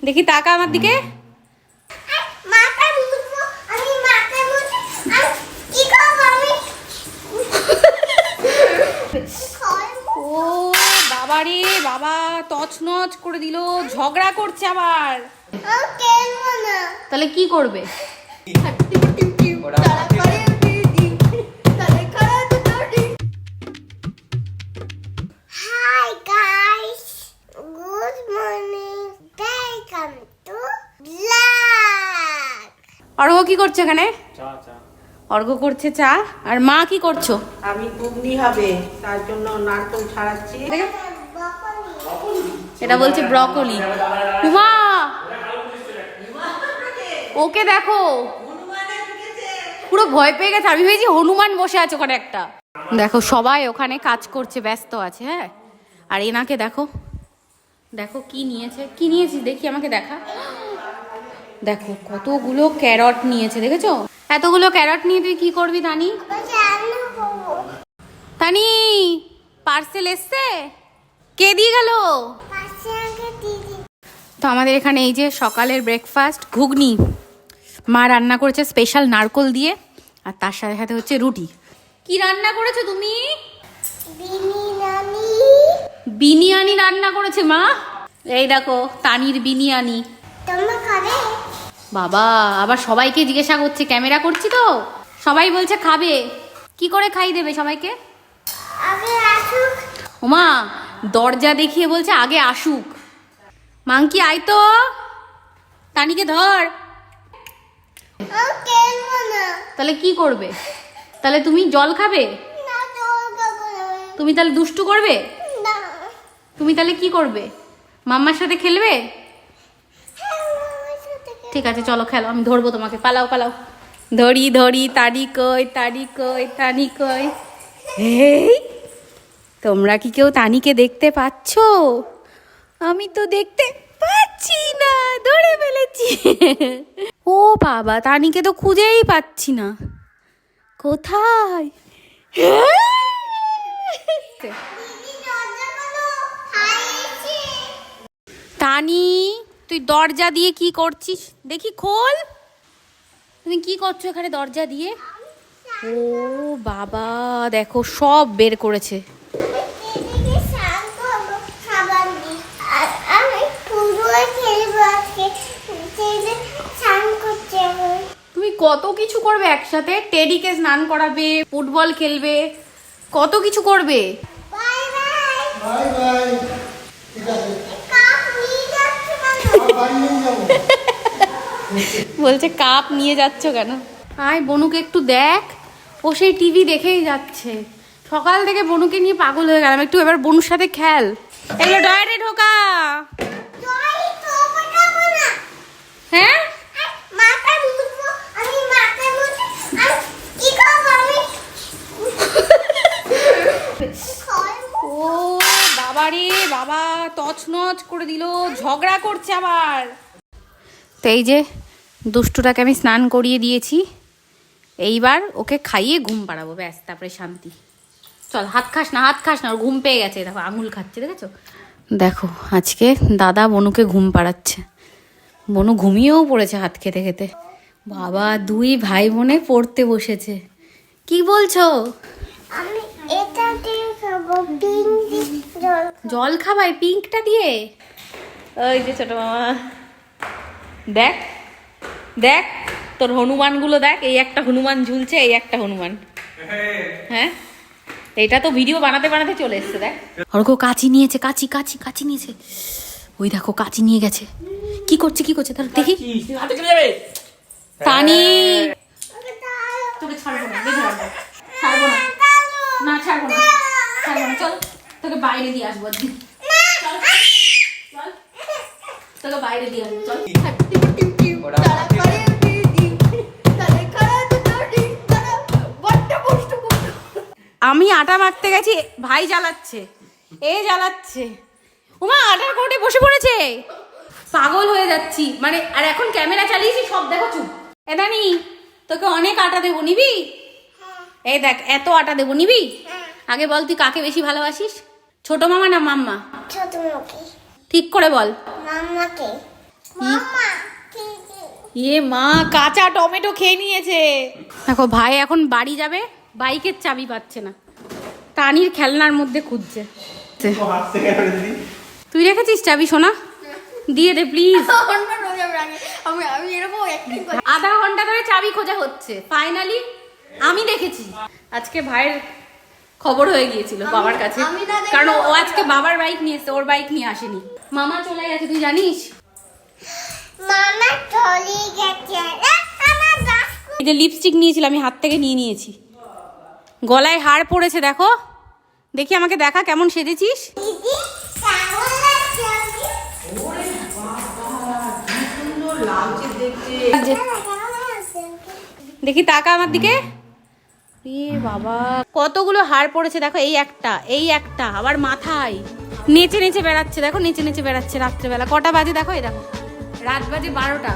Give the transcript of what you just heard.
দেখি তাকা আমার দিকে। ও বাবা রে বাবা, তছনছ করে দিল, ঝগড়া করছে আবার। তাহলে কি করবে? অর্ঘ কি করছে এখানে? অর্ঘ করছে চা। আর মা কি করছো? আমি ঘুগনি হবে তার জন্য নারকেল ছাড়াচ্ছি। এটা বলছে ব্রকলি। উমা ওকে দেখো, পুরো ভয় পেয়ে গেছে। আমি ভেবেছি হনুমান বসে আছে ওখানে একটা। দেখো সবাই ওখানে কাজ করছে, ব্যস্ত আছে। হ্যাঁ, আর এনাকে দেখো, দেখো কি নিয়েছে। কি নিয়েছিস দেখি, আমাকে দেখা। দেখো কতগুলো ক্যারট নিয়েছে, দেখেছো? এতগুলো ক্যারট নিয়ে তুই কি করবি তানি? তানি পার্সেল এসছে? কে দিয়ে গেল? তো আমাদের এখানে এই যে সকালের ব্রেকফাস্ট, ঘুগনি মা রান্না করেছে স্পেশাল নারকোল দিয়ে, আর তার সাথে সাথে হচ্ছে রুটি। কি রান্না করেছো তুমি? বিনিয়ানি রান্না করেছে মা। এই দেখো তানির বিনিয়ানি। বাবা আবার সবাইকে জিজ্ঞাসা করছে, ক্যামেরা করছি তো, সবাই বলছে খাবে। কি করে খাই দেবে সবাইকে? ওমা দরজা দেখিয়ে বলছে আগে আসুক। মাংকি আয় তো, তানিকে ধর। তাহলে কি করবে? তাহলে তুমি জল খাবে? তুমি তাহলে দুষ্টু করবে? তুমি তাহলে কি করবে? মাম্মার সাথে খেলবে? ঠিক আছে চলো খেলো, আমি ধরবো তোমাকে। পালাও পালাও, ধরি ধরি। তানি কই, তানি কই, তানি কই। এই তোমরা কি কেউ তানিকে দেখতে পাচ্ছ? আমি তো দেখতে পাচ্ছি না, ধরে ফেলেছি। ও বাবা, তানিকে তো খুঁজেই পাচ্ছি না, কোথায়? তানি তুই দরজা দিয়ে কি করছিস দেখি, খোল। তুমি কি করছো এখানে দরজা দিয়ে? ও বাবা দেখো সব বের করেছে। তুমি কত কিছু করবে একসাথে, টেডিকে স্নান করাবে, ফুটবল খেলবে, কত কিছু করবে। বলছে কাপ নিয়ে যাচ্ছ কেন? আয় বনুকে একটু দেখ, ও সেই টিভি দেখেই যাচ্ছে সকাল থেকে। বনুকে নিয়ে পাগল হয়ে গেলাম, একটু এবার বনুর সাথে খেল। এগুলো ডয়ারে ঢোকা। হ্যাঁ ও বাবা রে বাবা, তছনছ করে দিল, ঝগড়া করছে আবার। তো এই যে দুষ্টুটাকে আমি স্নান করিয়ে দিয়েছি, এইবার ওকে খাইয়ে ঘুম পাড়াবো, ব্যাস তারপরে শান্তি। চল হাত খাস না, হাত খাস না, ওর ঘুম পেয়ে গেছে। দেখো আঙুল খাচ্ছে, দেখেছো? দেখো আজকে দাদা বনুকে ঘুম পাড়াচ্ছে। বনু ঘুমিয়েও পড়েছে হাত খেতে খেতে। বাবা দুই ভাই বোনে পড়তে বসেছে। কি বলছো? জল খাবাই পিঙ্কটা দিয়ে? ওই যে ছোট মামা, দেখ দেখ তোর হনুমানগুলো দেখ। এই একটা হনুমান ঝুলছে, এই একটা হনুমান। হ্যাঁ এটা তো ভিডিও বানাতে বানাতে চলে এসছে। দেখ অর্ঘ কাঁচি নিয়েছে, কাঁচি কাঁচি কাঁচি নিয়েছে। ওই দেখো কাঁচি নিয়ে গেছে। কি করছে কি করছে তাহলে দেখি। তানি তোকে ছাড়বো না, দেখে রাখবো। ছাড়বো না, না ছাড়বো না, ছাড়বো না। চল তোকে বাইরে দিয়ে আসবো, চল চল তোকে বাইরে দিয়ে আসবো, চল। আমি আটা মাখতে গেছি, ভাই জ্বালাচ্ছে, এ জ্বালাচ্ছে। ওমা আটার কোটে বসে পড়েছে, পাগল হয়ে যাচ্ছি মানে। আর এখন ক্যামেরা চালিয়েছি সব দেখো চুপ। এদানি তোকে অনেক আটা দেবো, নিবি? এই দেখ এত আটা দেবো, নিবি? আগে বল তুই কাকে বেশি ভালোবাসিস, ছোট মামা না মাম্মা? ছোট মামাকে। ঠিক করে বল। মাম্মাকে। ইয়ে মা, কাঁচা টমেটো খেয়ে নিয়েছে। দেখো ভাই এখন বাড়ি যাবে, বাইকের চাবি পাচ্ছে না, তানির খেলনার মধ্যে খুঁজছে। তুই রেখেছিস চাবি সোনা? দিয়ে দে প্লিজ। আধা ঘন্টা ধরে চাবি খোঁজা হচ্ছে, ফাইনালি আমি দেখেছি। আজকে ভাইয়ের খবর হয়ে গিয়েছিল বাবার কাছে, কারণ ও আজকে বাবার বাইক নিয়ে এসেছে, ওর বাইক নিয়ে আসেনি। মামা চলে গেছে, তুই জানিস? এই যে লিপস্টিক নিয়েছিলাম আমি হাত থেকে নিয়ে নিয়েছি। গলায় হার পড়েছে, দেখো, দেখি আমাকে দেখা কেমন সেজেছিস। দেখি তাকা আমার দিকে। এ বাবা, কতগুলো হার পড়েছে দেখো, এই একটা আবার মাথায়। নেচে নেচে বেড়াচ্ছে, দেখো নেচে নেচে বেড়াচ্ছে রাত্রেবেলা। কটা বাজে দেখো, এই দেখো রাত বাজে 12টা।